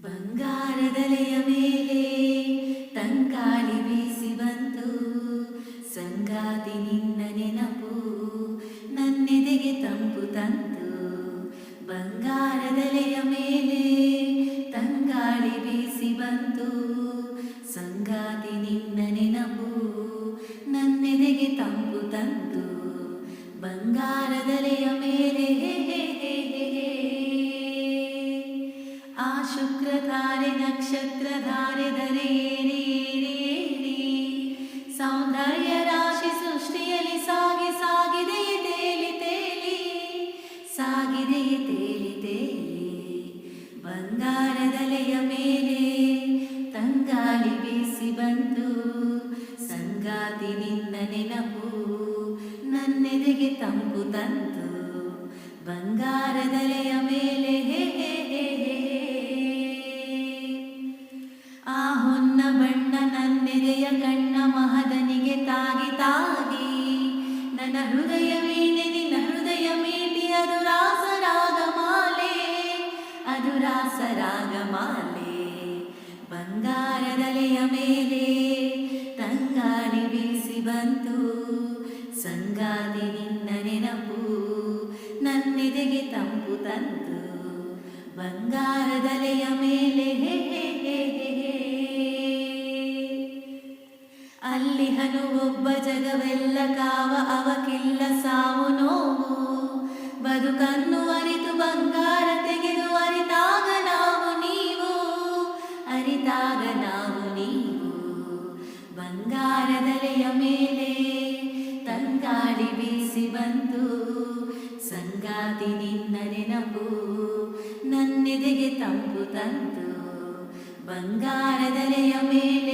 ಬಂಗಾರದಲೆಯ ಮೇಲೆ ತಂಗಾಳಿ ಬೀಸಿ ಬಂತು, ಸಂಗಾತಿ ನಿನ್ನ ನೆನಪು ನನ್ನೆದೆಗೆ ತಂಪು ತಂತು. ಬಂಗಾರದಲೆಯ ಮೇಲೆ ತಂಗಾಳಿ ಬೀಸಿ ಬಂತು, ಸಂಗಾತಿ ನಿನ್ನ ನೆನಪು ನನ್ನೆದೆಗೆ ತಂಪು ತಂತು. ಬಂಗಾರದಲೆಯ ಮೇಲೆ ಆ ಶುಕ್ರಧಾರೆ ನಕ್ಷತ್ರಧಾರೆ ಧರೆಯೇರಿ ಸೌಂದರ್ಯ ರಾಶಿ ಸೃಷ್ಟಿಯಲ್ಲಿ ಸಾಗಿದೆಯೇ ತೇಲಿ ತೇಲಿ, ಸಾಗಿದೆಯೇ ತೇಲಿ ತೇಲಿ. ಬಂಗಾರದಲೆಯ ಮೇಲೆ ತಂಗಾಳಿ ಬೀಸಿ ಬಂತು, ಸಂಗಾತಿ ನಿನ್ನ ನೆನಪು ನನ್ನೆದೆಗೆ ತಂಪು ತಂತು. ಬಂಗಾರದಲೆಯ ಮೇಲೆ ಆ ಹೊನ್ನ ಬಣ್ಣ ನನ್ನೆದೆಯ ಕಣ್ಣ ಮಹದನಿಗೆ ತಾಗಿ ತಾಗಿ, ನನ್ನ ಹೃದಯ ವೀಣೆ ನಿನ್ನ ಹೃದಯ ಮೀಟಿ ಅದು ರಾಸರಾಗಮಾಲೆ, ಅದು ರಾಸರಾಗಮಾಲೆ. ಬಂಗಾರದಲೆಯ ಮೇಲೆ ತಂಗಾಳಿ ಬೀಸಿ ಬಂತು, ಸಂಗಾತಿ ನಿನ್ನ ನೆನಪು ನನ್ನೆದೆಗೆ ತಂಪು ತಂತು. ಬಂಗಾರದಲೆಯ ಮೇಲೆ ಅಲ್ಲಿಹನು ಒಬ್ಬ ಜಗವೆಲ್ಲ ಕಾವ, ಅವಕ್ಕಿಲ್ಲ ಸಾವು ನೋವು. ಬದುಕನ್ನು ಅರಿತು ಬಂಗಾರ ತೆಗೆದು ಅರಿತಾಗ ನಾವು ನೀವು, ಅರಿತಾಗ ನಾವು ನೀವು. ಬಂಗಾರದಲೆಯ ಮೇಲೆ ತಂಗಾಳಿ ಬೀಸಿ ಬಂತು, ಸಂಗಾತಿ ನಿನ್ನ ನೆನಪು ನನ್ನೆದೆಗೆ ತಂಪು ತಂತು. ಬಂಗಾರದಲೆಯ ಮೇಲೆ